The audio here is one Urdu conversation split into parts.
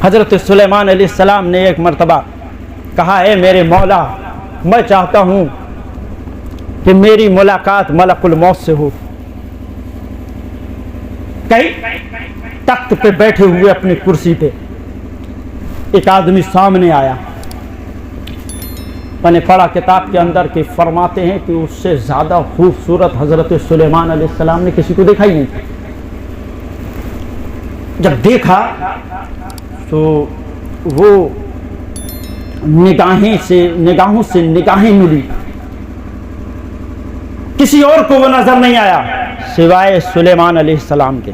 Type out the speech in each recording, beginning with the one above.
حضرت سلیمان علیہ السلام نے ایک مرتبہ کہا، اے میرے مولا، میں چاہتا ہوں کہ میری ملاقات ملک الموت سے ہو۔ کہیں تخت پہ بیٹھے ہوئے اپنی کرسی پہ ایک آدمی سامنے آیا۔ میں نے پڑھا کتاب کے اندر کہ فرماتے ہیں کہ اس سے زیادہ خوبصورت حضرت سلیمان علیہ السلام نے کسی کو دیکھا ہی نہیں تھا۔ جب دیکھا تو وہ نگاہوں سے نگاہیں ملی، کسی اور کو وہ نظر نہیں آیا سوائے سلیمان علیہ السلام کے۔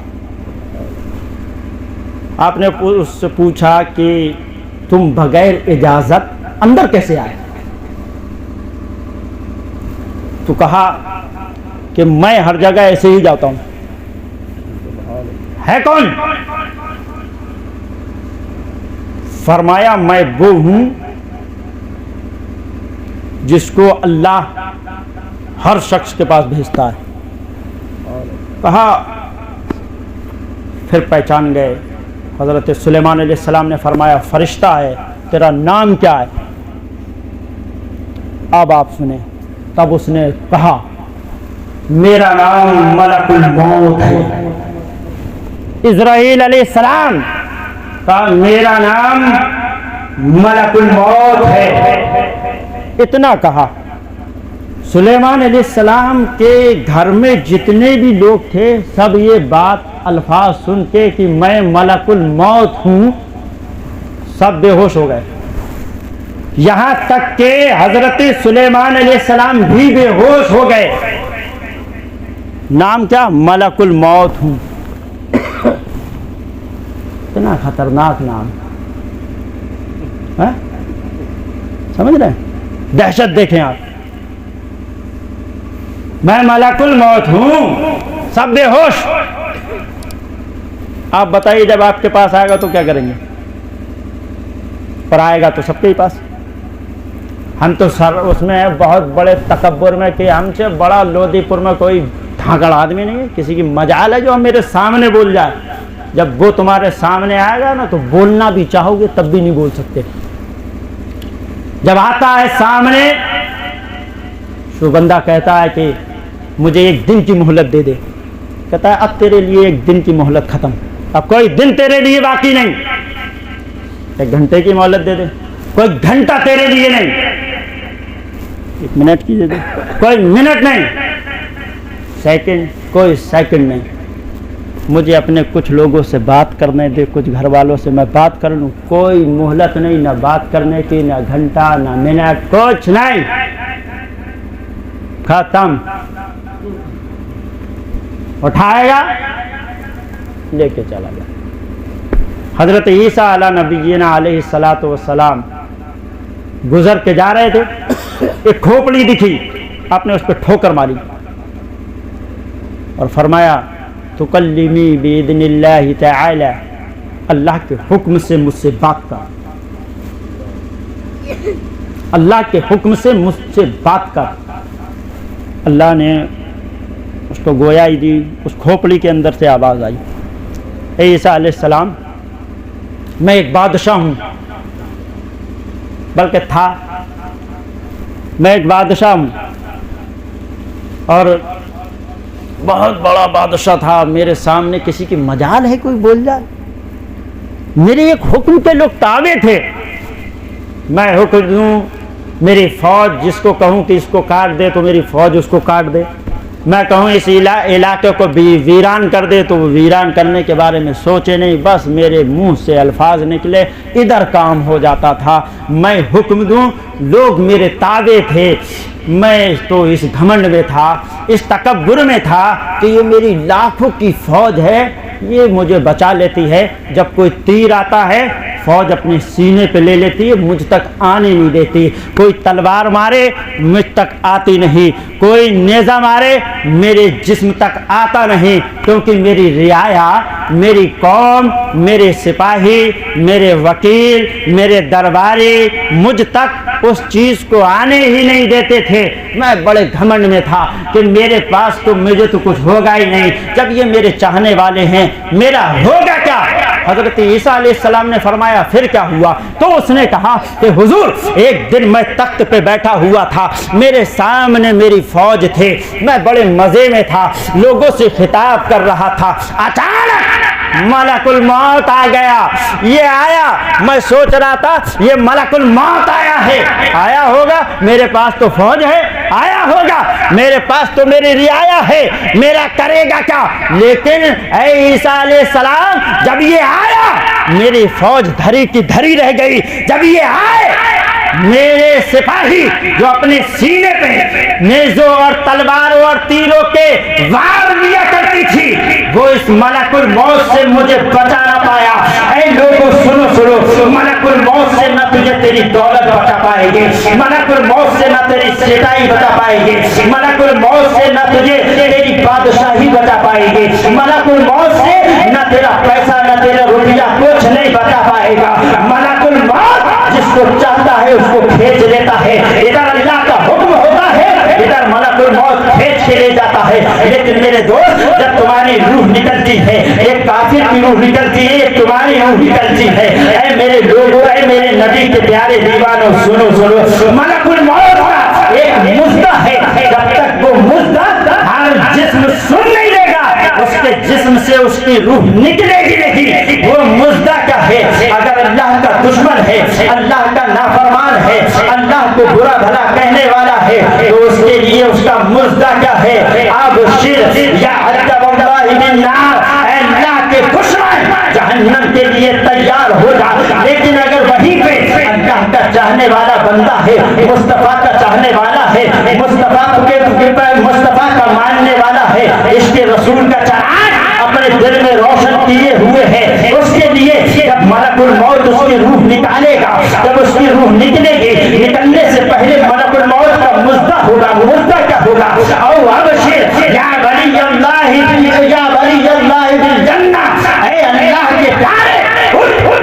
آپ نے اس سے پوچھا کہ تم بغیر اجازت اندر کیسے آئے؟ تو کہا کہ میں ہر جگہ ایسے ہی جاتا ہوں۔ ہے کون؟ فرمایا میں وہ ہوں جس کو اللہ ہر شخص کے پاس بھیجتا ہے۔ کہا پھر پہچان گئے۔ حضرت سلیمان علیہ السلام نے فرمایا فرشتہ ہے، تیرا نام کیا ہے؟ اب آپ سنیں۔ تب اس نے کہا میرا نام ملک الموت ہے۔ اسرائیل علیہ السلام کہا میرا نام ملک الموت ہے۔ اتنا کہا۔ سلیمان علیہ السلام کے گھر میں جتنے بھی لوگ تھے سب یہ بات الفاظ سن کے کہ میں ملک الموت ہوں سب بے ہوش ہو گئے، یہاں تک کہ حضرت سلیمان علیہ السلام بھی بے ہوش ہو گئے۔ نام کیا؟ ملک الموت ہوں۔ اتنا خطرناک نام، سمجھ رہے ہیں؟ دہشت دیکھیں آپ، میں ملک الموت ہوں سب بے ہوش۔ آپ بتائیے جب آپ کے پاس آئے گا تو کیا کریں گے؟ پر آئے گا تو سب کے ہی پاس۔ ہم تو سر اس میں بہت بڑے تکبر میں کہ ہم سے بڑا لودھی پور میں کوئی دھاگڑ آدمی نہیں ہے، کسی کی مجال ہے جو ہم میرے سامنے بول جائے۔ جب وہ تمہارے سامنے آئے گا نا تو بولنا بھی چاہو گے تب بھی نہیں بول سکتے۔ جب آتا ہے سامنے تو بندہ کہتا ہے کہ مجھے ایک دن کی مہلت دے دے، کہتا ہے اب تیرے لیے ایک دن کی مہلت ختم، اب کوئی دن تیرے لیے باقی نہیں۔ ایک گھنٹے کی مہلت دے دے، کوئی گھنٹہ تیرے لیے نہیں۔ ایک منٹ کی دے دے، کوئی منٹ نہیں۔ سیکنڈ، کوئی سیکنڈ نہیں۔ مجھے اپنے کچھ لوگوں سے بات کرنے دے، کچھ گھر والوں سے میں بات کر لوں، کوئی مہلت نہیں، نہ بات کرنے کی، نہ گھنٹہ، نہ منٹ، کچھ نہیں، ختم۔ اٹھائے گا لے کے چلا گیا۔ حضرت عیسیٰ علیہ نبینا علیہ الصلاۃ والسلام گزر کے جا رہے تھے، ایک کھوپڑی دکھی، آپ نے اس پہ ٹھوکر ماری اور فرمایا تکلمی باذن اللہ تعالی، اللہ کے حکم سے مجھ سے بات کر، اللہ کے حکم سے مجھ سے بات کر۔ اللہ نے اس کو گویائی دی، اس کھوپڑی کے اندر سے آواز آئی، اے عیسیٰ علیہ السلام میں ایک بادشاہ ہوں، بلکہ تھا، میں ایک بادشاہ ہوں اور بہت بڑا بادشاہ تھا، میرے سامنے کسی کی مجال ہے کوئی بول جائے؟ میرے ایک حکم پہ لوگ تابع تھے، میں حکم دوں میری فوج جس کو کہوں کہ اس کو کاٹ دے تو میری فوج اس کو کاٹ دے، میں کہوں اس علاقے کو ویران کر دے تو وہ ویران کرنے کے بارے میں سوچے نہیں، بس میرے منہ سے الفاظ نکلے ادھر کام ہو جاتا تھا۔ میں حکم دوں، لوگ میرے تابع تھے، میں تو اس گھمنڈ میں تھا، اس تکبر میں تھا کہ یہ میری لاکھوں کی فوج ہے، یہ مجھے بچا لیتی ہے، جب کوئی تیر آتا ہے فوج اپنے سینے پہ لے لیتی ہے، مجھ تک آنے نہیں دیتی، کوئی تلوار مارے مجھ تک آتی نہیں، کوئی نیزہ مارے میرے جسم تک آتا نہیں، کیونکہ میری رعایا، میری قوم، میرے سپاہی، میرے وکیل، میرے درباری مجھ تک اس چیز کو آنے ہی نہیں دیتے تھے۔ میں بڑے گھمنڈ میں تھا کہ میرے پاس تو مجھے تو کچھ ہوگا ہی نہیں، جب یہ میرے چاہنے والے ہیں میرا ہوگا کیا؟ حضرت عیسیٰ علیہ السلام نے فرمایا پھر کیا ہوا؟ تو اس نے کہا کہ حضور ایک دن میں تخت پہ بیٹھا ہوا تھا، میرے سامنے میری فوج تھے، میں بڑے مزے میں تھا، لوگوں سے خطاب کر رہا تھا، اچانک ملک الموت آ گیا۔ یہ آیا، میں سوچ رہا تھا یہ ملک الموت آیا ہے، آیا ہوگا، میرے پاس تو فوج ہے، آیا ہوگا، میرے پاس تو میری رعایا ہے، میرا کرے گا کیا؟ لیکن اے عیسیٰ علیہ السلام جب یہ آیا میری فوج دھری کی دھری رہ گئی۔ جب یہ آئے میرے سپاہی جو اپنے سینے پہ نیزوں اور تلواروں اور تیروں کے وار لیا کرتی تھی، وہ اس ملک الموت سے مجھے بچا نہ پایا۔ اے لوگوں سنو سنو، ملک الموت سے نہ تجھے تیری دولت بچا پائے گی، ملک الموت سے نہ تیری سیٹائی بچا پائے گی، ملک الموت سے نہ تجھے تیری بادشاہی بچا پائے گی، ملک الموت سے نہ تیرا پیسہ نہ تیرا روپیہ کچھ نہیں بچا پائے گا۔ ملک الموت جس کو چاہتا ہے اس کو کھینچ لیتا ہے، ادھر اللہ کا حکم ہوتا ہے، ادھر ملک الموت کھینچ کے لے جاتا ہے۔ لیکن میرے دوست جب تمہاری روح نکلتی ہے، ایک کافر کی روح نکلتی ہے، ایک تمہاری روح نکلتی ہے، اے میرے لوگوں، اے میرے نبی کے پیارے دیوانوں سنو سنو، ملک الموت کا ایک مزدہ ہے، جب تک وہ مزدہ ہر جسم سن نہیں لے گا اس کے جسم سے اس کی روح نکلے گی نہیں۔ وہ مزدہ کیا ہے؟ اگر اللہ کا دشمن ہے، اللہ کا نافرمان ہے، اللہ کو برا بھلا کہنے والا ہے، تو اس کے لیے اس کا مزدہ کیا ہے؟ ابشر یا عذب اللہ بالنار، اے اللہ کے دشمن جہنم کے لیے تیار ہو جا۔ لیکن اگر وہیں پہ اللہ کا چاہنے والا بندہ ہے، مصطفیٰ کا چاہنے والا ہے، مصطفیٰ کا ماننے والا ہے، اس کے رسول کا چراغ اپنے دل میں روشن کیے ہوئے ہے، اس کے لیے جب ملک الموت اس کی روح نکالے گا، جب اس کی روح نکلے گی، نکلنے سے پہلے ملک الموت کا مزدہ ہوگا۔ مزدہ کیا ہوگا؟ او ابشر یا ولی اللہ یا ولی اللہ بالجنہ، اے اللہ کے پیارے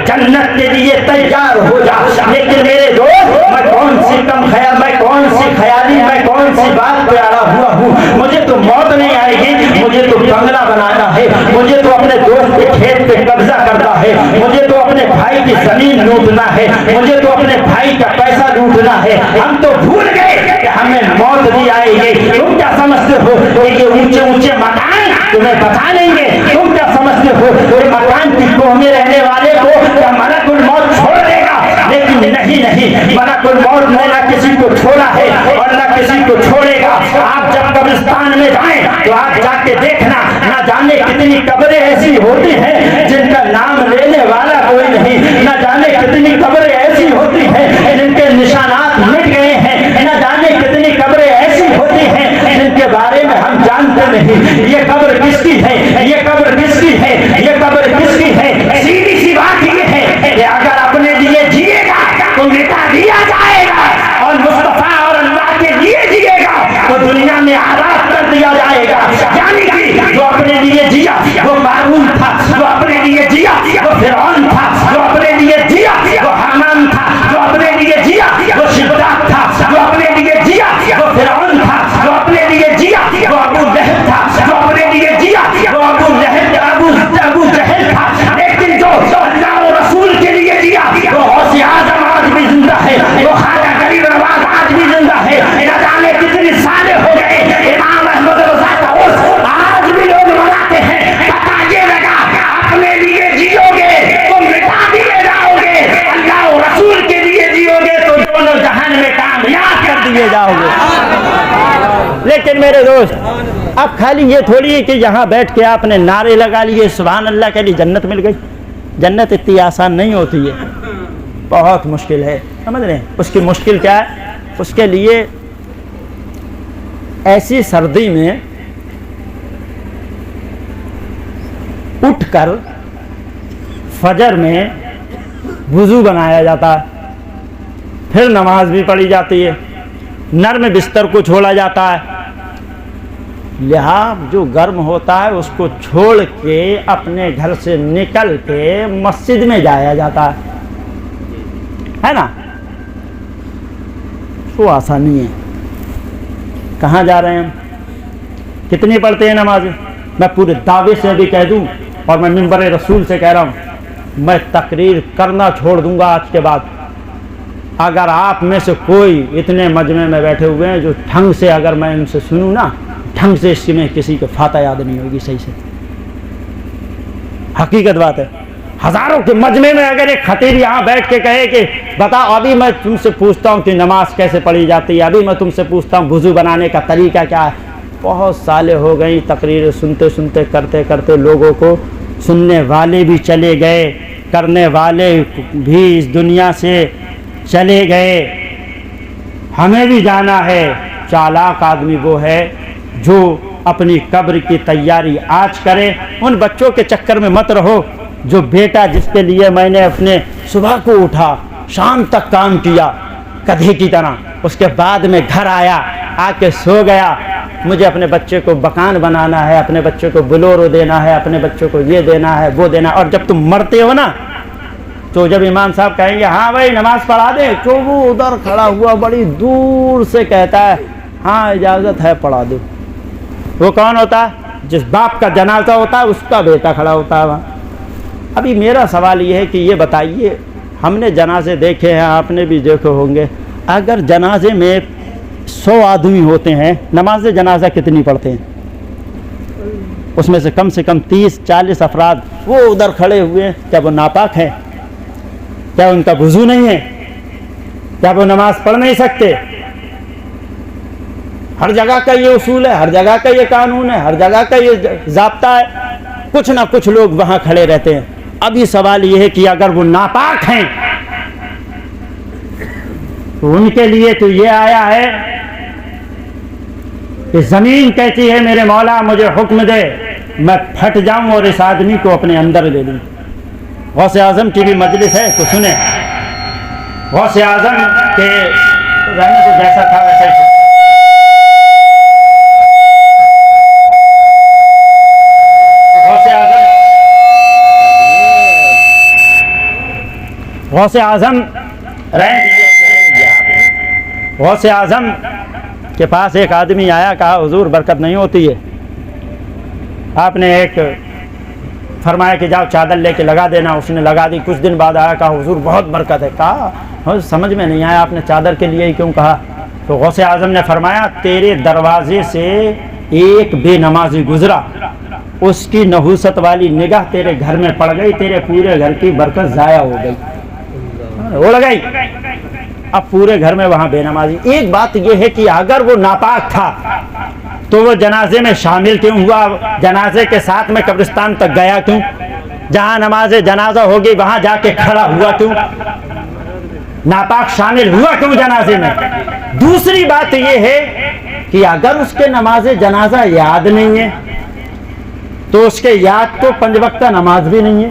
جنت کے لیے تیار ہو جا۔ لیکن میرے دوست میں کون سی کم خیال، میں کون سی خیالی، میں کون سی بات پہ اڑا ہوا ہوں؟ مجھے تو موت نہیں آئے گی، مجھے تو بنگلہ بنانا ہے، مجھے تو اپنے دوست کے کھیت پہ قبضہ کرنا ہے، مجھے تو اپنے بھائی کی زمین لوٹنا ہے، مجھے تو اپنے بھائی کا پیسہ لوٹنا ہے۔ ہم تو بھول گئے کہ ہمیں موت بھی آئے گی۔ تم کیا سمجھتے ہو کہ یہ اونچے اونچے مکان تمہیں بچا لیں گے؟ تم کیا سمجھتے ہو کہ مکان کی کوہ میں رہنے والے کو کیا ملک الموت چھوڑ دے گا؟ لیکن نہیں، ملک الموت نے نہ کسی کو چھوڑا ہے اور نہ کسی کو چھوڑے گا۔ آپ جب قبرستان میں جائیں تو آپ جا کے دیکھنا، نہ جانے کتنی قبریں ایسی ہوتی ہیں جن کا نام لینے والا کوئی نہیں، نہ جانے کتنی قبریں ایسی ہوتی ہیں جن کے نشانات مٹ گئے ہیں، نہ جانے کتنی قبریں ایسی ہوتی ہیں جن کے بارے میں ہم جانتے نہیں۔ یہ قبر کس کی ہے؟ یہ قبر کس کی ہے؟ یہ قبر کس کی ہے؟ سیدھی سی بات یہ ہے کہ اگر اپنے لیے جیے گا تو مٹا دیا جائے گا، اور مصطفیٰ اور اللہ کے لیے جیے گا تو دنیا میں آزاد کر دیا جائے گا۔ یعنی کہ جو اپنے لیے جیا وہ قارون تھا، جو اپنے لیے جیا وہ فرعون تھا، جو اپنے لیے جیا وہ حامان تھا، جو اپنے لیے جیا وہ شداد تھا، جو اپنے لیے جیا وہ فرعون تھا، جو اپنے لیے جیا وہ ابو لہب تھا، جو اپنے لیے جیا وہ ابو جہل تھا۔ لیکن جو اللہ اور رسول کے لیے جیا وہ غوث اعظم آج بھی زندہ ہے، وہ خواجہ غریب نواز آج بھی زندہ ہے۔ نہ جانے کتنے سالے ہو گئے، امام احمد رضا کا عرس آج بھی لوگ مناتے ہیں۔ پتہ یہ لگا اپنے لیے جیو گے تو مٹا دیے جاؤ گے، اللہ اور رسول کے لیے جیو گے تو دونوں جہان میں کامیاب کر دیے جاؤ گے۔ لیکن میرے دوست اب خالی یہ تھوڑی ہے کہ یہاں بیٹھ کے آپ نے نعرے لگا لیے سبحان اللہ کے لیے جنت مل گئی۔ جنت اتنی آسان نہیں ہوتی ہے، بہت مشکل ہے، سمجھ رہے ہیں؟ اس کی مشکل کیا ہے؟ اس کے لیے ایسی سردی میں اٹھ کر فجر میں وضو بنایا جاتا ہے، پھر نماز بھی پڑھی جاتی ہے، نرم بستر کو چھوڑا جاتا ہے، لحاظ جو گرم ہوتا ہے اس کو چھوڑ کے اپنے گھر سے نکل کے مسجد میں جایا جاتا ہے نا؟ وہ آسانی ہے۔ کہاں جا رہے ہیں ہم؟ کتنی پڑھتے ہیں نماز؟ میں پورے دعوے سے بھی کہہ دوں اور میں منبر رسول سے کہہ رہا ہوں میں تقریر کرنا چھوڑ دوں گا آج کے بعد. اگر آپ میں سے کوئی اتنے مجمع میں بیٹھے ہوئے ہیں جو ڈھنگ سے اگر میں ان سے سنوں نا, ڈھنگ سے اس میں کسی کو فاتحہ یاد نہیں ہوگی صحیح سے. حقیقت بات ہے. ہزاروں کے مجمع میں اگر ایک خطیب یہاں بیٹھ کے کہے کہ بتاؤ ابھی میں تم سے پوچھتا ہوں کہ نماز کیسے پڑھی جاتی ہے, ابھی میں تم سے پوچھتا ہوں وضو بنانے کا طریقہ کیا ہے. بہت سالیں ہو گئی تقریر سنتے سنتے کرتے کرتے, لوگوں کو سننے والے بھی چلے گئے, کرنے والے بھی اس دنیا سے چلے گئے. ہمیں بھی جانا ہے. چالاک آدمی وہ ہے جو اپنی قبر کی تیاری آج کرے. ان بچوں کے چکر میں مت رہو جو بیٹا جس کے لیے میں نے اپنے صبح کو اٹھا شام تک کام کیا گدھے کی طرح, اس کے بعد میں گھر آیا آ کے سو گیا. مجھے اپنے بچے کو مکان بنانا ہے, اپنے بچے کو بلورو دینا ہے, اپنے بچوں کو یہ دینا ہے وہ دینا. اور جب تم مرتے ہو نا تو جب امام صاحب کہیں گے ہاں بھائی نماز پڑھا دے, تو وہ ادھر کھڑا ہوا بڑی دور سے کہتا ہے ہاں اجازت ہے پڑھا دو. وہ کون ہوتا ہے؟ جس باپ کا جنازہ ہوتا ہے اس کا بیٹا کھڑا ہوتا ہے وہاں. ابھی میرا سوال یہ ہے کہ یہ بتائیے, ہم نے جنازے دیکھے ہیں, آپ نے بھی دیکھے ہوں گے, اگر جنازے میں 100 آدمی ہوتے ہیں, نماز جنازہ کتنی پڑھتے ہیں؟ اس میں سے کم 30-40 افراد وہ ادھر کھڑے ہوئے ہیں. کیا وہ ناپاک ہیں؟ کیا ان کا وضو نہیں ہے؟ کیا وہ نماز پڑھ نہیں سکتے؟ ہر جگہ کا یہ اصول ہے, ہر جگہ کا یہ قانون ہے, ہر جگہ کا یہ ضابطہ ہے. کچھ نہ کچھ لوگ وہاں کھڑے رہتے ہیں. ابھی سوال یہ ہے کہ اگر وہ ناپاک ہیں تو ان کے لیے تو یہ آیا ہے کہ زمین کہتی ہے میرے مولا مجھے حکم دے, میں پھٹ جاؤں اور اس آدمی کو اپنے اندر لے لوں. غوث اعظم کی بھی مجلس ہے تو سنیں. غوث اعظم کے رہنے کو جیسا تھا ویسا ہی. غوث اعظم غوث اعظم کے پاس ایک آدمی آیا, کہا حضور برکت نہیں ہوتی ہے. آپ نے ایک فرمایا کہ جاؤ چادر لے کے لگا دینا. اس نے لگا دی. کچھ دن بعد آیا, کہا حضور بہت برکت ہے. کہا سمجھ میں نہیں آیا آپ نے چادر کے لیے ہی کیوں کہا. تو غوث اعظم نے فرمایا تیرے دروازے سے ایک بے نمازی گزرا, اس کی نحوست والی نگاہ تیرے گھر میں پڑ گئی, تیرے پورے گھر کی برکت ضائع ہو گئی, اڑ گئی. اب پورے گھر میں وہاں بے نمازی. ایک بات یہ ہے کہ اگر وہ ناپاک تھا تو وہ جنازے میں شامل کیوں ہوا؟ جنازے کے ساتھ میں قبرستان تک گیا کیوں؟ جہاں نماز جنازہ ہوگی وہاں جا کے کھڑا ہوا کیوں؟ ناپاک شامل ہوا کیوں جنازے میں؟ دوسری بات یہ ہے کہ اگر اس کے نماز جنازہ یاد نہیں ہے تو اس کے یاد تو 5 وقتہ نماز بھی نہیں ہے.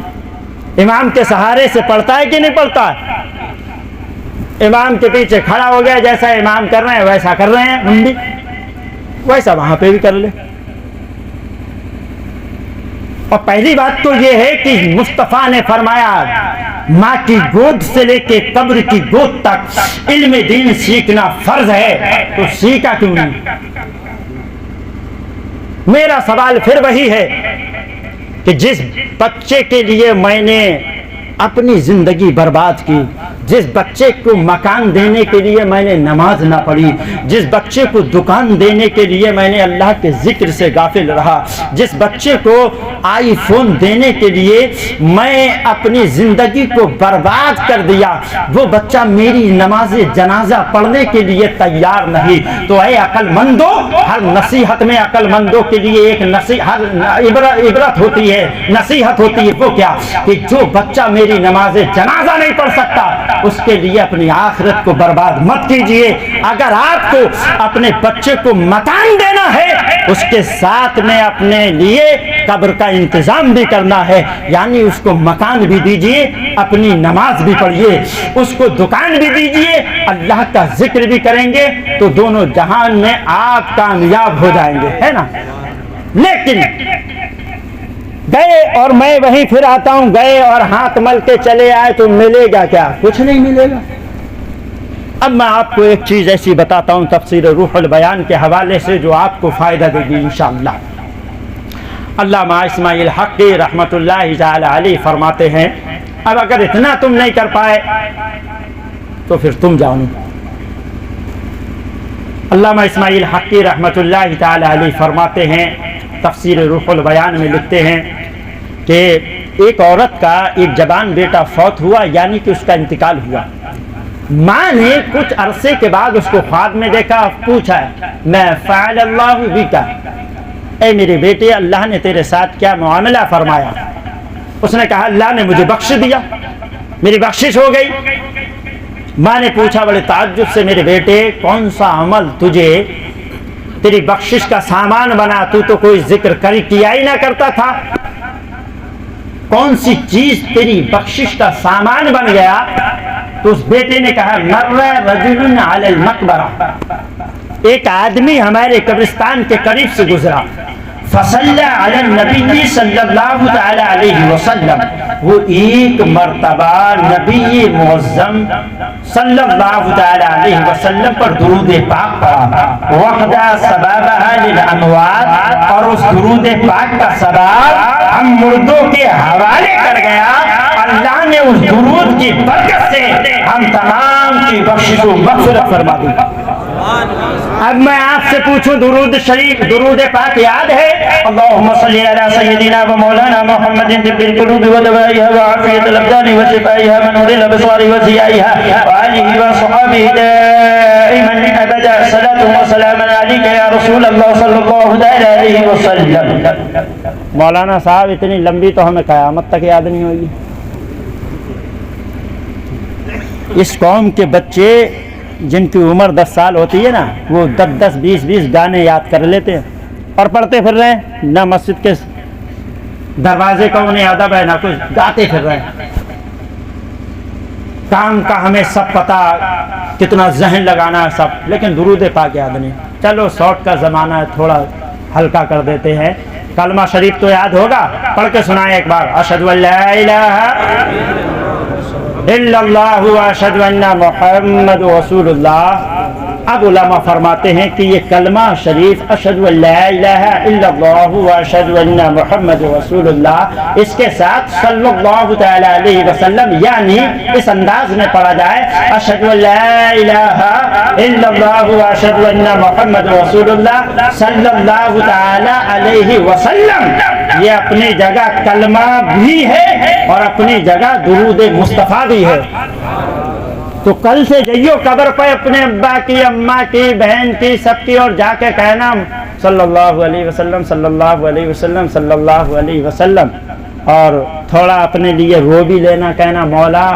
امام کے سہارے سے پڑھتا ہے کہ نہیں پڑھتا ہے؟ امام کے پیچھے کھڑا ہو گیا, جیسا امام کر رہے ہیں ویسا کر رہے ہیں, ہم بھی ویسا وہاں پہ بھی کر لے. اور پہلی بات تو یہ ہے کہ مصطفیٰ نے فرمایا ماں کی گود سے لے کے قبر کی گود تک علم دین سیکھنا فرض ہے, تو سیکھا کیوں نہیں؟ میرا سوال پھر وہی ہے کہ جس بچے کے لیے میں نے اپنی زندگی برباد کی, جس بچے کو مکان دینے کے لیے میں نے نماز نہ پڑھی, جس بچے کو دکان دینے کے لیے میں نے اللہ کے ذکر سے غافل رہا, جس بچے کو آئی فون دینے کے لیے میں اپنی زندگی کو برباد کر دیا, وہ بچہ میری نماز جنازہ پڑھنے کے لیے تیار نہیں. تو اے عقل مندو, ہر نصیحت میں عقل مندوں کے لیے ایک عبرت ہوتی ہے, نصیحت ہوتی ہے. وہ کیا کہ جو بچہ میری نماز جنازہ نہیں پڑھ سکتا اس کے لیے اپنی آخرت کو برباد مت کیجئے. اگر آپ کو اپنے بچے کو مکان دینا ہے اس کے ساتھ میں اپنے لیے قبر کا انتظام بھی کرنا ہے, یعنی اس کو مکان بھی دیجئے, اپنی نماز بھی پڑھیے, اس کو دکان بھی دیجئے, اللہ کا ذکر بھی کریں گے تو دونوں جہان میں آپ کامیاب ہو جائیں گے, ہے نا. لیکن گئے اور میں وہیں پھر آتا ہوں, گئے اور ہاتھ مل کے چلے آئے تو ملے گا کیا؟ کچھ نہیں ملے گا. اب میں آپ کو ایک چیز ایسی بتاتا ہوں تفسیر روح البیان کے حوالے سے جو آپ کو فائدہ دے گی انشاءاللہ. علامہ اسماعیل حقی رحمۃ اللہ تعالی علیہ فرماتے ہیں اب اگر اتنا تم نہیں کر پائے تو پھر تم جاؤ نہیں۔ علامہ اسماعیل حقی رحمۃ اللہ تعالی علیہ فرماتے ہیں، تفسیر روح البیان میں لکھتے ہیں کہ ایک عورت کا ایک جوان بیٹا فوت ہوا، یعنی کہ اس کا انتقال ہوا۔ ماں نے کچھ عرصے کے بعد اس کو خواب میں دیکھا، پوچھا میں فعل اللہ بک، اے میرے بیٹے اللہ نے تیرے ساتھ کیا معاملہ فرمایا؟ اس نے کہا اللہ نے مجھے بخش دیا، میری بخشش ہو گئی۔ ماں نے پوچھا بڑے تعجب سے، میرے بیٹے کون سا عمل تجھے تیری بخشش کا سامان بنا؟ تو کوئی ذکر کیا ہی نہ کرتا تھا، کون سی چیز تیری بخشش کا سامان بن گیا؟ تو اس بیٹے نے کہا مر رجل علی المقبرہ، ایک آدمی ہمارے قبرستان کے قریب سے گزرا، فصلی علی النبی صلی اللہ تعالی علیہ وسلم، وہ ایک مرتبہ نبی معظم صلی اللہ تعالی علیہ وسلم پر درود پاک پڑھا، وحدہ سبابہ للاموات، اور اس درود پاک کا سباب ہم مردوں کے حوالے کر گیا۔ اللہ نے اس درود کی برکت سے ہم تمام کی بخشش و مغفرت فرما دی۔ اب میں آپ سے پوچھوں درود شریف، درود پاک یاد ہے؟ اللہم صلی علی سیدنا و مولانا محمد طب القلوب و دوائها و عافیت الابدان و شفائها من نور الابصار و ضیائها و آلہ و صحابہ دائما ابدا، صلاة و سلام علیک یا رسول اللہ صلی اللہ علیہ وسلم۔ مولانا صاحب اتنی لمبی تو ہمیں قیامت تک یاد نہیں ہوگی۔ اس قوم کے بچے جن کی عمر 10 سال ہوتی ہے نا، وہ 10 20 گانے یاد کر لیتے ہیں اور پڑھتے پھر رہے ہیں، نہ مسجد کے دروازے کا انہیں ادب ہے نہ کچھ، گاتے پھر رہے ہیں۔ کام کا ہمیں سب پتا، کتنا ذہن لگانا ہے سب، لیکن درود پاک یاد نہیں۔ چلو شارٹ کا زمانہ ہے، تھوڑا ہلکا کر دیتے ہیں۔ کلمہ شریف تو یاد ہوگا، پڑھ کے سنائیں ایک بار، اشہد ان لا الہ الا اللہ واشہد ان محمد رسول اللہ۔ اب علماء فرماتے ہیں کہ یہ کلمہ شریف اشہد ان لا الہ الا اللہ واشہد ان محمد رسول اللہ، اس کے ساتھ صلی اللہ تعالی علیہ وسلم، یعنی اس انداز میں پڑھا جائے اشہد ان لا الہ الا اللہ واشہد ان محمد رسول اللہ صلی اللہ تعالی علیہ وسلم، یہ اپنی جگہ کلمہ بھی ہے اور اپنی جگہ درود مصطفیٰ بھی ہے۔ تو کل سے جائیو قبر پہ اپنے ابا کی، اماں کی، بہن کی، سب کی، اور جا کے کہنا صلی اللہ علیہ وسلم صلی اللہ علیہ وسلم صلی اللہ علیہ وسلم، اور تھوڑا اپنے لیے رو بھی لینا، کہنا مولا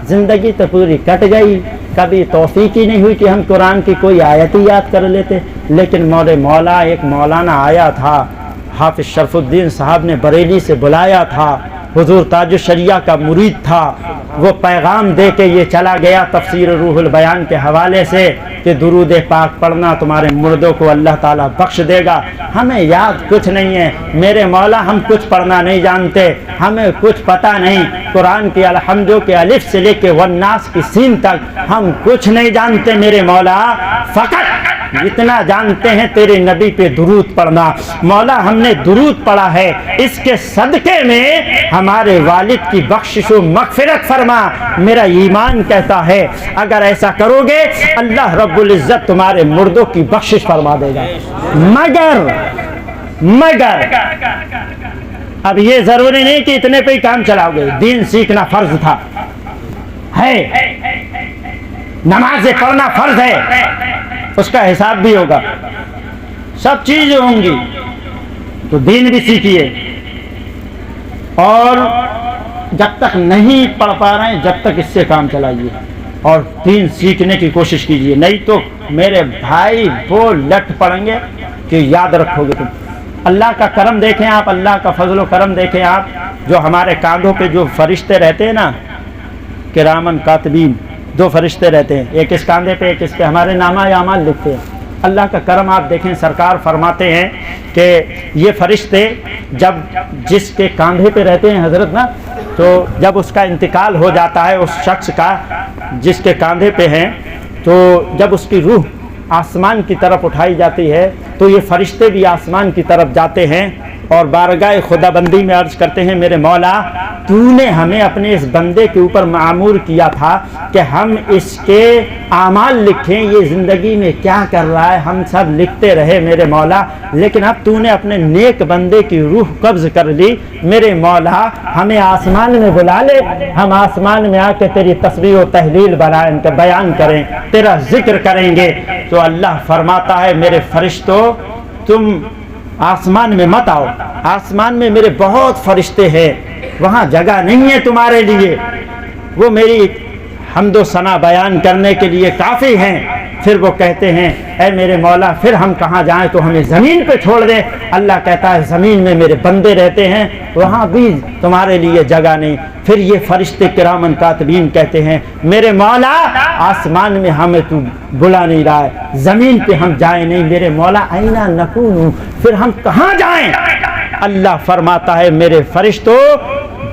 زندگی تو پوری کٹ گئی، کبھی توفیق ہی نہیں ہوئی کہ ہم قرآن کی کوئی آیت ہی یاد کر لیتے، لیکن مولا ایک مولانا آیا تھا، حافظ شرف الدین صاحب نے بریلی سے بلایا تھا، حضور تاج الشریعہ کا مرید تھا، وہ پیغام دے کے یہ چلا گیا تفسیر روح البیان کے حوالے سے کہ درود پاک پڑھنا تمہارے مردوں کو اللہ تعالیٰ بخش دے گا۔ ہمیں یاد کچھ نہیں ہے میرے مولا، ہم کچھ پڑھنا نہیں جانتے، ہمیں کچھ پتہ نہیں، قرآن کی الحمدو کے الف سے لے کے والناس کی سین تک ہم کچھ نہیں جانتے میرے مولا، فقط اتنا جانتے ہیں تیرے نبی پہ درود پڑھنا۔ مولا ہم نے درود پڑھا ہے، اس کے صدقے میں ہمارے والد کی بخشش و مغفرت فرما۔ میرا ایمان کہتا ہے اگر ایسا کرو گے اللہ رب العزت تمہارے مردوں کی بخشش فرما دے گا، مگر اب یہ ضروری نہیں کہ اتنے پہ ہی کام چلاؤ گے، دین سیکھنا فرض تھا، ہے نمازیں پڑھنا فرض ہے، اس کا حساب بھی ہوگا، سب چیزیں ہوں گی، تو دین بھی سیکھیے، اور جب تک نہیں پڑھ پا رہے ہیں جب تک اس سے کام چلائیے اور دین سیکھنے کی کوشش کیجیے، نہیں تو میرے بھائی وہ لٹ پڑیں گے کہ یاد رکھو گے تم۔ اللہ کا کرم دیکھیں آپ، اللہ کا فضل و کرم دیکھیں آپ، جو ہمارے کاندھوں پہ جو فرشتے رہتے ہیں نا، کرامن کاتبین، دو فرشتے رہتے ہیں، ایک اس کاندھے پہ ایک اس پہ، ہمارے نامہ اعمال لکھتے ہیں۔ اللہ کا کرم آپ دیکھیں، سرکار فرماتے ہیں کہ یہ فرشتے جب جس کے کاندھے پہ رہتے ہیں حضرت نا، تو جب اس کا انتقال ہو جاتا ہے اس شخص کا جس کے کاندھے پہ ہیں، تو جب اس کی روح آسمان کی طرف اٹھائی جاتی ہے تو یہ فرشتے بھی آسمان کی طرف جاتے ہیں اور بارگاہ خدا بندی میں عرض کرتے ہیں میرے مولا تو نے ہمیں اپنے اس بندے کے اوپر معمور کیا تھا کہ ہم اس کے اعمال لکھیں، یہ زندگی میں کیا کر رہا ہے ہم سب لکھتے رہے میرے مولا، لیکن اب تو نے اپنے نیک بندے کی روح قبض کر لی میرے مولا، ہمیں آسمان میں بلا لے، ہم آسمان میں آ کے تیری تسبیح و تحلیل بیان کریں، تیرا ذکر کریں گے۔ تو اللہ فرماتا ہے میرے فرشتوں تم آسمان میں مت آؤ، آسمان میں میرے بہت فرشتے ہیں، وہاں جگہ نہیں ہے تمہارے لیے، وہ میری حمد و ثنا بیان کرنے کے لیے کافی ہیں۔ پھر وہ کہتے ہیں اے میرے مولا پھر ہم کہاں جائیں، تو ہمیں زمین پہ چھوڑ دے۔ اللہ کہتا ہے زمین میں میرے بندے رہتے ہیں، وہاں بھی تمہارے لیے جگہ نہیں۔ پھر یہ فرشتے کرامن کاتبین کہتے ہیں میرے مولا آسمان میں ہمیں تو بلا نہیں رہا ہے، زمین پہ ہم جائیں نہیں میرے مولا، اینا نکون، پھر ہم کہاں جائیں؟ اللہ فرماتا ہے میرے فرشتوں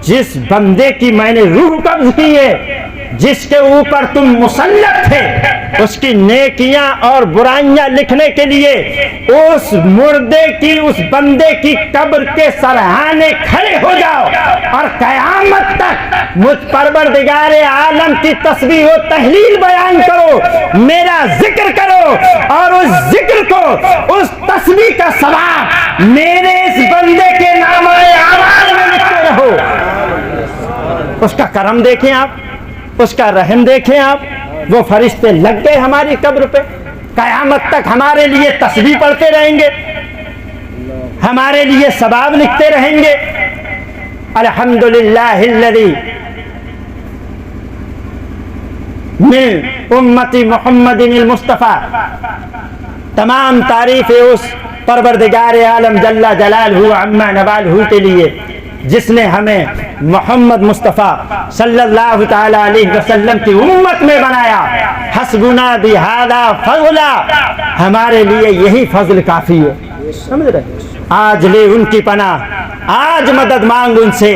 جس بندے کی میں نے روح قبض کی ہے، جس کے اوپر تم مسلط تھے، اس کی نیکیاں اور برائیاں لکھنے کے لیے اس مردے کی، اس بندے کی قبر کے سرہانے کھڑے ہو جاؤ اور قیامت تک مجھ پروردگار عالم کی تسبیح و تحلیل بیان کرو، میرا ذکر کرو، اور اس ذکر کو، اس تسبیح کا ثواب میرے اس بندے کے نامہ اعمال میں لکھتے رہو۔ اس کا کرم دیکھیں آپ، اس کا رحم دیکھیں آپ، وہ فرشتے لگ گئے ہماری قبر پہ، قیامت تک ہمارے لیے تسبیح پڑھتے رہیں گے، ہمارے لیے ثواب لکھتے رہیں گے۔ الحمدللہ الذی من امتی محمد المصطفیٰ، تمام تعریف اس پروردگار عالم جل جلالہ عما نوالہ کے لیے جس نے ہمیں محمد مصطفیٰ صلی اللہ تعالی علیہ وسلم کی امت میں بنایا۔ حسبنا بہذا فضلا، ہمارے لیے یہی فضل کافی ہے، سمجھ رہے؟ آج لے ان کی پناہ، آج مدد مانگ ان سے،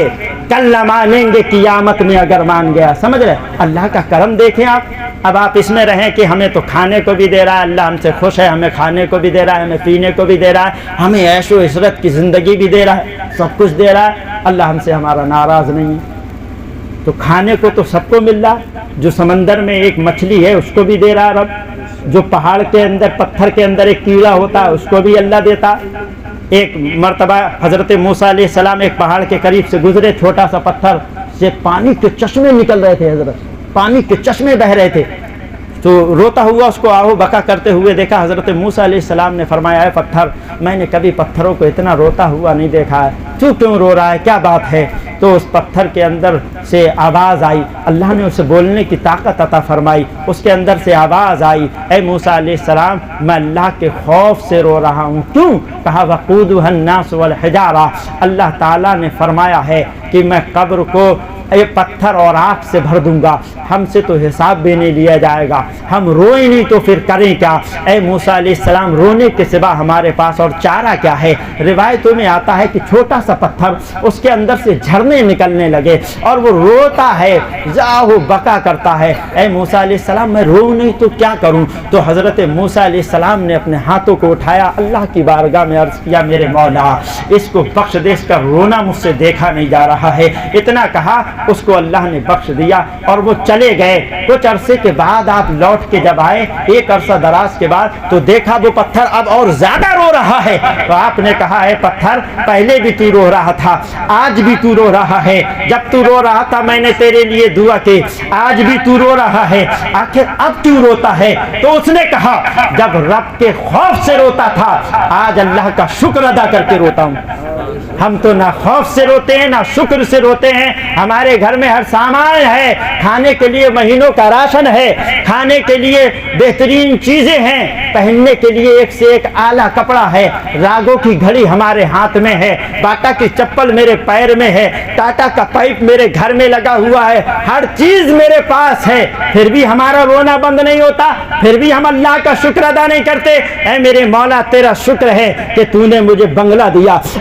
کل نہ مانیں گے قیامت میں اگر مان گیا، سمجھ رہے؟ اللہ کا کرم دیکھیں آپ۔ اب آپ اس میں رہیں کہ ہمیں تو کھانے کو بھی دے رہا ہے، اللہ ہم سے خوش ہے، ہمیں کھانے کو بھی دے رہا ہے، ہمیں پینے کو بھی دے رہا ہے، ہمیں عیش و عشرت کی زندگی بھی دے رہا ہے، سب کچھ دے رہا ہے، اللہ ہم سے ہمارا ناراض نہیں ہے۔ تو کھانے کو تو سب کو مل رہا ہے، جو سمندر میں ایک مچھلی ہے اس کو بھی دے رہا ہے رب، جو پہاڑ کے اندر پتھر کے اندر ایک کیڑا ہوتا ہے اس کو بھی اللہ دیتا ہے۔ ایک مرتبہ حضرت موسیٰ علیہ السلام ایک پہاڑ کے قریب سے گزرے، چھوٹا سا پتھر سے پانی کے چشمے نکل رہے تھے، حضرت پانی کے چشمے بہ رہے تھے، تو روتا ہوا اس کو آہو بکا کرتے ہوئے دیکھا۔ حضرت موسیٰ علیہ السلام نے فرمایا اے پتھر، میں نے کبھی پتھروں کو اتنا روتا ہوا نہیں دیکھا ہے، تو کیوں رو رہا ہے، کیا بات ہے؟ تو اس پتھر کے اندر سے آواز آئی، اللہ نے اسے بولنے کی طاقت عطا فرمائی، اس کے اندر سے آواز آئی اے موسیٰ علیہ السلام میں اللہ کے خوف سے رو رہا ہوں۔ کیوں؟ کہا وقودها الناس والحجارہ، اللہ تعالیٰ نے فرمایا ہے کہ میں قبر کو پتھر اور آگ سے بھر دوں گا، ہم سے تو حساب بھی نہیں لیا جائے گا، ہم روئیں نہیں تو پھر کریں کیا؟ اے موسیٰ علیہ السلام رونے کے سوا ہمارے پاس اور چارہ کیا ہے؟ روایتوں میں آتا ہے کہ چھوٹا سا پتھر اس کے اندر سے جھرنے نکلنے لگے اور وہ روتا ہے، جاہو بکا کرتا ہے، اے موسیٰ علیہ السلام میں رو نہیں تو کیا کروں؟ تو حضرت موسیٰ علیہ السلام نے اپنے ہاتھوں کو اٹھایا، اللہ کی بارگاہ میں عرض کیا میرے مولا اس کو بخش دے، اس کا رونا مجھ سے دیکھا نہیں جا رہا ہے۔ اتنا کہا، اس کو اللہ نے بخش دیا اور وہ چلے گئے۔ کچھ عرصے کے بعد آپ لوٹ کے جب آئے، ایک عرصہ دراز کے بعد، تو دیکھا وہ پتھر اب اور زیادہ رو رہا ہے۔ تو آپ نے کہا ہے پتھر پہلے بھی تو رو رہا تھا، آج بھی تو رو رہا ہے، جب تو رو رہا تھا میں نے تیرے لیے دعا کی، آج بھی تو رو رہا ہے، آخر اب کیوں روتا ہے؟ تو اس نے کہا جب رب کے خوف سے روتا تھا، آج اللہ کا شکر ادا کر کے روتا ہوں۔ ہم تو نہ خوف سے روتے ہیں نہ شکر سے روتے ہیں، ہمارے گھر میں ہر سامان ہے، کھانے کے لیے مہینوں کا راشن ہے، کھانے کے لیے بہترین چیزیں ہیں، پہننے کے لیے ایک سے ایک اعلیٰ کپڑا ہے، راگوں کی گھڑی ہمارے ہاتھ میں ہے، باٹا کی چپل میرے پیر میں ہے، ٹاٹا کا پائپ میرے گھر میں لگا ہوا ہے، ہر چیز میرے پاس ہے، پھر بھی ہمارا رونا بند نہیں ہوتا، پھر بھی ہم اللہ کا شکر ادا نہیں کرتے۔ اے میرے مولا تیرا شکر ہے کہ تو نے مجھے بنگلہ دیا،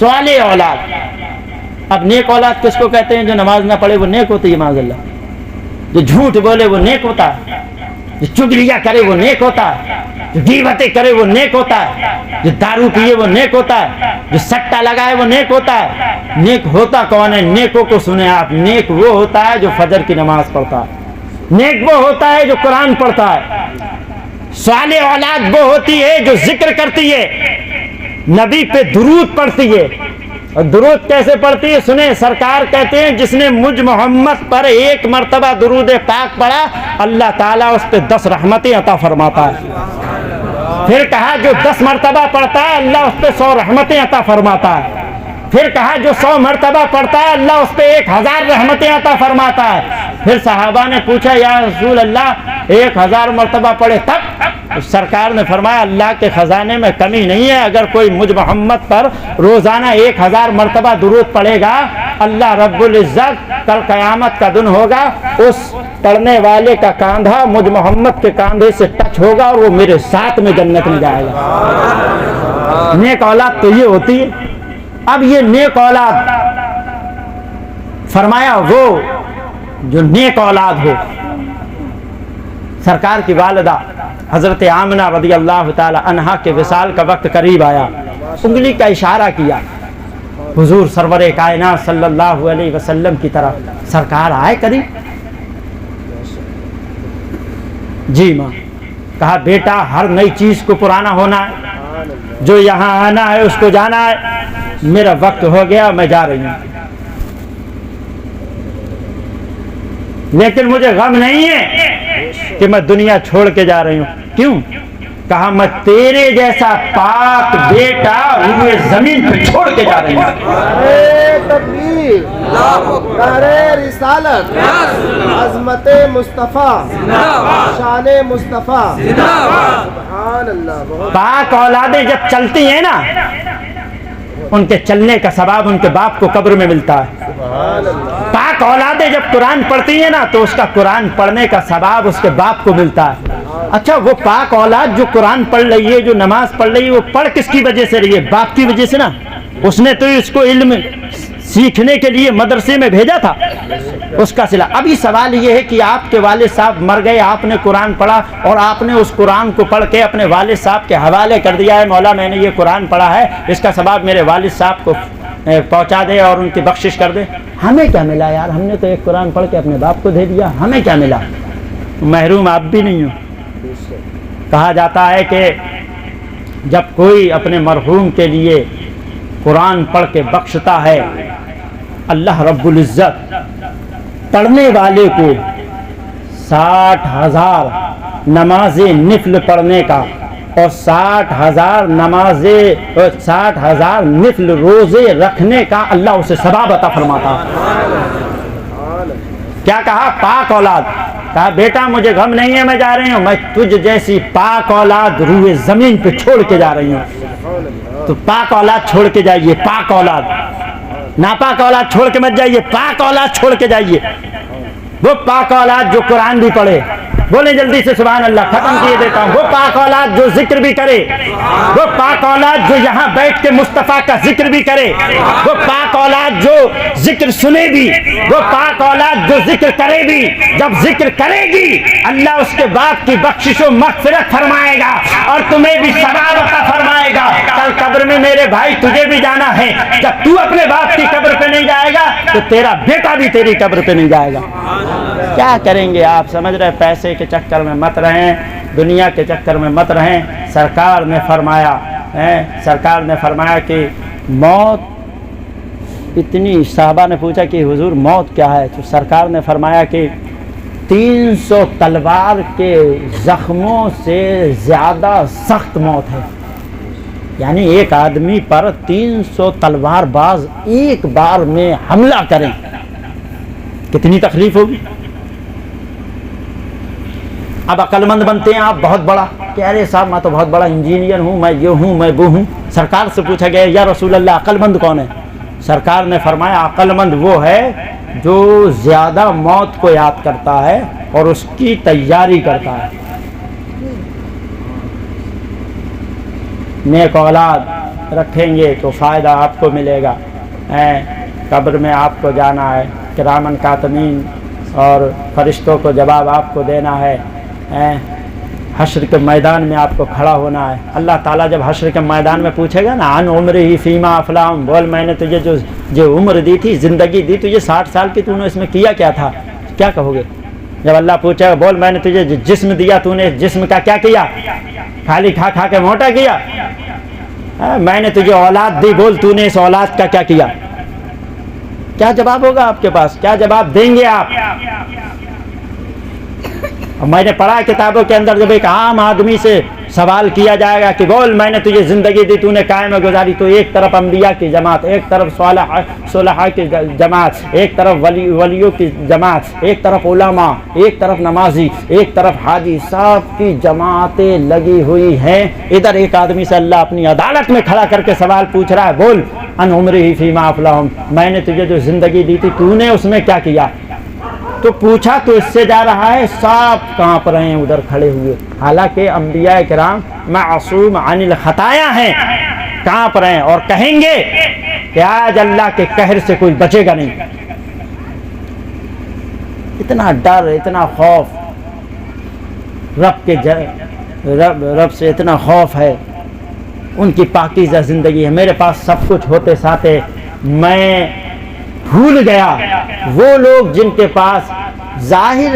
صالح اولاد. اب نیک اولاد کس کو کہتے ہیں؟ جو نماز نہ پڑھے وہ نیک ہوتی ہے معاذ اللہ، جو جھوٹ بولے وہ نیک ہوتا ہے، جو چگلیاں کرے وہ نیک ہوتا ہے، جو غیبتیں کرے وہ نیک ہوتا ہے، جو دارو پیے وہ نیک ہوتا ہے، جو سٹا لگائے وہ نیک ہوتا ہے. نیک ہوتا کون ہے؟ نیکوں کو سنیں آپ. نیک وہ ہوتا ہے جو فجر کی نماز پڑھتا ہے، نیک وہ ہوتا ہے جو قرآن پڑھتا ہے. صالح اولاد وہ ہوتی ہے جو ذکر کرتی ہے، نبی پہ درود پڑھتی ہے. اور درود کیسے پڑھتی ہے سنیں. سرکار کہتے ہیں جس نے مجھ محمد پر ایک مرتبہ درود پاک پڑھا اللہ تعالیٰ اس پہ 10 رحمتیں عطا فرماتا ہے. پھر کہا جو 10 مرتبہ پڑھتا ہے اللہ اس پہ 100 رحمتیں عطا فرماتا ہے. پھر کہا جو 100 مرتبہ پڑھتا ہے اللہ اس پہ 1000 رحمتیں عطا فرماتا ہے. پھر صحابہ نے پوچھا یا رسول اللہ 1000 مرتبہ پڑھے تب؟ سرکار نے فرمایا اللہ کے خزانے میں کمی نہیں ہے. اگر کوئی مجھ محمد پر روزانہ 1000 مرتبہ درود پڑھے گا اللہ رب العزت کل قیامت کا دن ہوگا اس پڑھنے والے کا کاندھا مجھ محمد کے کاندھے سے ٹچ ہوگا اور وہ میرے ساتھ میں جنت میں جائے گا. نیک اولاد تو یہ ہوتی ہے. اب یہ نیک اولاد فرمایا وہ جو نیک اولاد ہو. سرکار کی والدہ حضرت آمنہ رضی اللہ تعالی عنہا کے وصال کا وقت قریب آیا. انگلی کا اشارہ کیا حضور سرور کائنات صلی اللہ علیہ وسلم کی طرف. سرکار آئے قریب. جی ماں. کہا بیٹا ہر نئی چیز کو پرانا ہونا ہے، جو یہاں آنا ہے اس کو جانا ہے. میرا وقت ہو گیا میں جا رہی ہوں، لیکن مجھے غم نہیں ہے کہ میں دنیا چھوڑ کے جا رہی ہوں. کیوں؟ کہا میں تیرے جیسا پاک بیٹا روئے زمین پہ چھوڑ کے جا رہی ہوں. تکبیر، نعرہ رسالت، عظمت مصطفیٰ، شان مصطفیٰ. سبحان اللہ. پاک اولادیں جب چلتی ہیں نا ان کے چلنے کا ثواب ان کے باپ کو قبر میں ملتا ہے. پاک اولادیں جب قرآن پڑھتی ہیں نا تو اس کا قرآن پڑھنے کا ثواب اس کے باپ کو ملتا ہے. اچھا وہ پاک اولاد جو قرآن پڑھ رہی ہے جو نماز پڑھ رہی ہے وہ پڑھ کس کی وجہ سے رہی ہے؟ باپ کی وجہ سے نا. اس نے تو اس کو علم سیکھنے کے لیے مدرسے میں بھیجا تھا اس کا صلہ. ابھی سوال یہ ہے کہ آپ کے والد صاحب مر گئے، آپ نے قرآن پڑھا اور آپ نے اس قرآن کو پڑھ کے اپنے والد صاحب کے حوالے کر دیا ہے مولا میں نے یہ قرآن پڑھا ہے اس کا ثواب میرے والد صاحب کو پہنچا دے اور ان کی بخشش کر دے. ہمیں کیا ملا یار؟ ہم نے تو ایک قرآن پڑھ کے اپنے باپ کو دے دیا، ہمیں کیا ملا؟ محروم آپ بھی نہیں ہو. کہا جاتا ہے کہ جب کوئی اپنے مرحوم کے لیے قرآن پڑھ کے بخشتا ہے اللہ رب العزت پڑھنے والے کو 60,000 نماز نفل پڑھنے کا اور 60,000 نفل روزے رکھنے کا اللہ اسے ثواب عطا فرماتا. کیا کہا؟ پاک اولاد. کہا بیٹا مجھے غم نہیں ہے میں جا رہی ہوں، میں تجھ جیسی پاک اولاد روئے زمین پہ چھوڑ کے جا رہی ہوں. تو پاک اولاد چھوڑ کے جائیے. پاک اولاد، ناپاک اولاد چھوڑ کے مت جائیے، پاک اولاد چھوڑ کے جائیے. وہ پاک اولاد جو قرآن بھی پڑھے، بولیں جلدی سے سبحان اللہ. ختم کیے دیتا ہوں. وہ پاک اولاد جو ذکر بھی کرے، وہ پاک اولاد جو یہاں بیٹھ کے مصطفیٰ کا ذکر بھی کرے، وہ پاک اولاد جو ذکر سنے بھی، وہ پاک اولاد جو ذکر کرے بھی. جب ذکر کرے گی اللہ اس کے باپ کی بخشش و مغفرت فرمائے گا اور تمہیں بھی ثواب عطا فرمائے گا. کل قبر میں میرے بھائی تجھے بھی جانا ہے. جب تو اپنے باپ کی قبر پہ نہیں جائے گا تو تیرا بیٹا بھی تیری قبر پہ نہیں جائے گا. کیا کریں گے آپ؟ سمجھ رہے پیسے کے چکر میں مت رہیں، دنیا کے چکر میں مت رہیں. سرکار نے فرمایا کہ موت اتنی. صحابہ نے پوچھا کہ حضور موت کیا ہے؟ تو سرکار نے فرمایا کہ 300 تلوار کے زخموں سے زیادہ سخت موت ہے. یعنی ایک آدمی پر 300 تلوار باز ایک بار میں حملہ کریں کتنی تکلیف ہوگی. اب عقل مند بنتے ہیں آپ بہت بڑا کہ ارے صاحب میں تو بہت بڑا انجینئر ہوں، میں یہ ہوں میں وہ ہوں. سرکار سے پوچھا گیا یا رسول اللہ عقل مند کون ہے؟ سرکار نے فرمایا عقل مند وہ ہے جو زیادہ موت کو یاد کرتا ہے اور اس کی تیاری کرتا ہے. نیک اولاد رکھیں گے تو فائدہ آپ کو ملے گا. قبر میں آپ کو جانا ہے, کرامن کاتمین اور فرشتوں کو جواب آپ کو دینا ہے. حشر کے میدان میں آپ کو کھڑا ہونا ہے. اللہ تعالیٰ جب حشر کے میدان میں پوچھے گا نا عن عمرہ فیما افلام, بول میں نے تجھے جو عمر دی تھی, زندگی دی تجھے 60 سال کی, تو نے اس میں کیا کیا تھا, کیا کہو گے؟ جب اللہ پوچھے گا بول میں نے تجھے جسم دیا, تو نے جسم کا کیا کیا؟ خالی کھا کھا کے موٹا کیا. میں نے تجھے اولاد دی, بول تو نے اس اولاد کا کیا کیا؟ کیا جواب ہوگا آپ کے پاس؟ کیا جواب دیں گے آپ؟ میں نے پڑھا کتابوں کے اندر جب ایک عام آدمی سے سوال کیا جائے گا کہ بول میں نے تجھے زندگی دی, تو نے قائم گزاری, تو ایک طرف انبیاء کی جماعت, ایک طرف صالحہ کی جماعت, ایک طرف ولیوں کی جماعت, ایک طرف علماء, ایک طرف نمازی, ایک طرف حاجی, سب کی جماعتیں لگی ہوئی ہیں. ادھر ایک آدمی سے اللہ اپنی عدالت میں کھڑا کر کے سوال پوچھ رہا ہے, بول ان عمرہ فیما افلاہم, میں نے تجھے جو زندگی دی تھی تو نے اس میں کیا کیا؟ تو پوچھا تو اس سے جا رہا ہے, سب کانپ رہے ہیں ادھر کھڑے ہوئے, حالانکہ انبیاء کرام معصوم عن الخطایا ہیں, کانپ رہے ہیں اور کہیں گے کہ آج اللہ کے قہر سے کوئی بچے گا نہیں. اتنا ڈر, اتنا خوف, رب سے اتنا خوف ہے. ان کی پاکیزہ زندگی ہے. میرے پاس سب کچھ ہوتے ساتھ میں بھول گیا وہ لوگ جن کے پاس ظاہر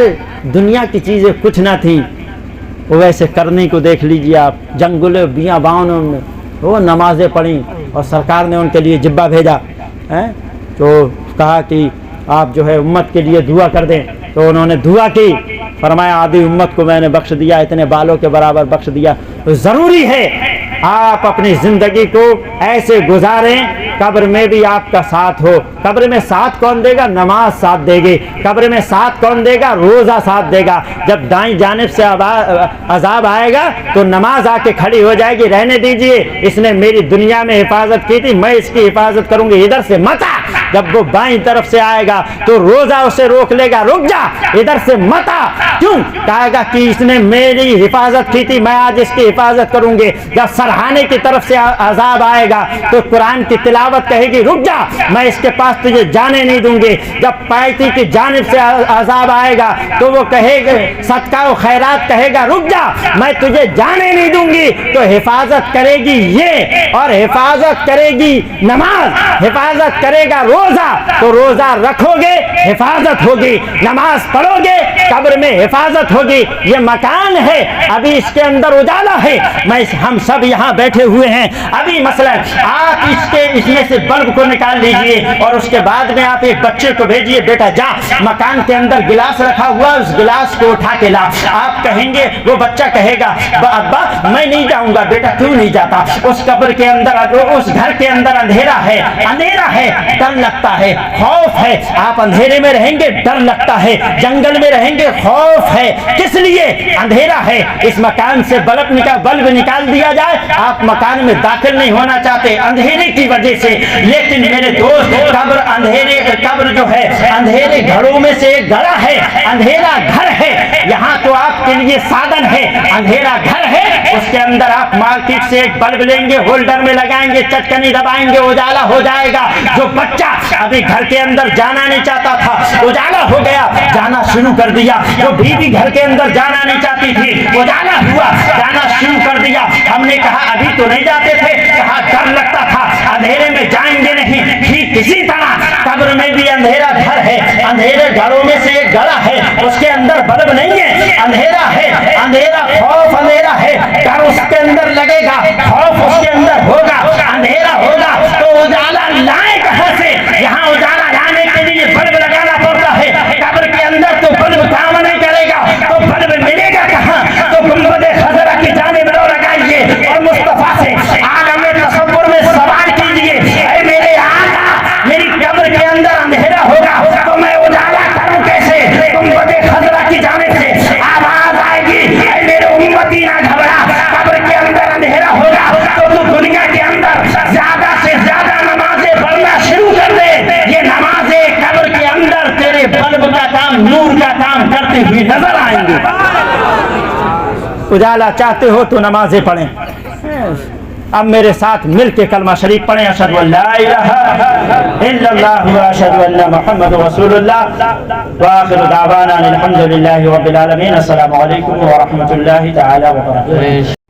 دنیا کی چیزیں کچھ نہ تھیں, وہ ویسے کرنے کو دیکھ لیجیے آپ. جنگلوں بیابانوں میں وہ نمازیں پڑھیں اور سرکار نے ان کے لیے جبہ بھیجا, تو کہا کہ آپ جو ہے امت کے لیے دعا کر دیں, تو انہوں نے دعا کی, فرمایا آدھی امت کو میں نے بخش دیا, اتنے بالوں کے برابر بخش دیا. تو ضروری ہے آپ اپنی زندگی کو ایسے گزاریں قبر میں بھی آپ کا ساتھ ہو. قبر میں ساتھ کون دے گا؟ نماز ساتھ دے گی. قبر میں ساتھ کون دے گا؟ روزہ ساتھ دے گا. جب دائیں جانب سے عذاب آئے گا تو نماز آ کے کھڑی ہو جائے گی, رہنے دیجئے, اس نے میری دنیا میں حفاظت کی تھی, میں اس کی حفاظت کروں گی, ادھر سے مت آ. جب وہ بائیں طرف سے آئے گا تو روزہ اسے روک لے گا, رک جا, ادھر سے مت آ. کیوں؟ کہے گا کہ اس نے میری حفاظت کی تھی, میں آج اس کی حفاظت کروں گی. جب سرحانے کی طرف سے عذاب آئے گا تو قرآن کی تلاوت کہے گی رک جا, میں اس کے پاس تجھے جانے نہیں دوں گی. جب پائتی کی جانب سے عذاب آئے گا تو وہ کہے گا صدقہ و خیرات کہے گا رک جا, میں تجھے جانے نہیں دوں گی. تو حفاظت کرے گی یہ, اور حفاظت کرے گی نماز, حفاظت کرے گا روزہ, تو روزہ رکھو گے حفاظت ہوگی, نماز پڑھو گے قبر میں حفاظت ہوگی. یہ مکان ہے, ابھی اس کے اندر اجالا ہے, ہم سب یہاں بیٹھے ہوئے ہیں. ابھی مثلا آپ اس میں سے بلب کو نکال لیجئے اور اس کے بعد میں آپ ایک بچے کو بھیجئے, بیٹا جا, مکان کے اندر گلاس رکھا ہوا, اس گلاس کو اٹھا کے لا. آپ کہیں گے, وہ بچہ کہے گا ابا میں نہیں جاؤں گا. بیٹا کیوں نہیں جاتا؟ اس قبر کے اندر, اس گھر کے اندر اندھیرا ہے, ڈر لگتا ہے, خوف ہے. آپ اندھیرے میں رہیں گے, ڈر لگتا ہے. جنگل میں رہیں گے, خوف ہے. کس لیے؟ اندھیرا ہے. اس مکان سے بلب نکال دیا جائے, آپ مکان میں داخل نہیں ہونا چاہتے اندھیرے کی وجہ سے. لیکن میرے دوست, قبر جو ہے اندھیرے گھروں میں سے ایک گھر ہے, اندھیرا گھر ہے. یہاں تو آپ کے لیے سادن ہے, اندھیرا گھر ہے. اس کے اندر آپ مارکیٹ سے ایک بلب لیں گے, ہولڈر میں لگائیں گے, چٹکنی دبائیں گے, اجالا ہو جائے گا. جو بچہ ابھی گھر کے اندر جانا نہیں چاہتا تھا, اجالا ہو گیا, جانا شروع کر دیا. جو بیوی گھر کے اندر جانا نہیں چاہتی تھی, اجالا ہوا, جانا شروع کر دیا. ہم نے کہا ابھی تو نہیں جاتے تھے, کہا ڈر لگتا تھا, اندھیرے میں جائیں گے نہیں. ٹھیک اسی طرح قبر میں بھی اندھیرا گھر ہے, اندھیرے گھروں میں سے ایک گڑا ہے, اس کے اندر بلب نہیں ہے, اندھیرا ہے, اندھیرا خوف اندھیرا ہے. ڈر اس کے اندر لگے گا, خوف اس کے اندر ہوگا, اندھیرا ہوگا, تو اجالا لائیں کہاں سے؟ یہاں اجالا لانے کے لیے بلب لگانا پڑتا ہے. قبر کے اندر تو بلب کام نہیں کرے گا, تو بلب ملے گا کہاں؟ تو گنبد خضرا کی جانب رو لگائیے اور مصطفیٰ سے عالم تصور میں سوال کیجیے, اے میرے آقا, میری قبر کے اندر اندھیرا ہوگا تو میں اجالا کروں کیسے؟ گنبد خضرا کی جانب سے آواز آئے گی, اے میرے امتی نہ گھبرا, قبر کے اندر اندھیرا ہوگا تو دنیا کے اندر زیادہ سے زیادہ نمازیں پڑھنا شروع کر دے. یہ نمازیں قبر کے اندر تیرے بلب کا کام, نور کا کام کرتے ہوئے نظر آئیں گے. اجالا چاہتے ہو تو نمازیں پڑھیں. اب میرے ساتھ مل کے کلمہ شریف پڑھیں، اشہدو ان لا الہ الا اللہ و اشہدو ان محمد رسول اللہ، وآخر دعوانا الحمد للہ رب العالمین۔ السلام علیکم ورحمۃ اللہ تعالی وبرکاتہ۔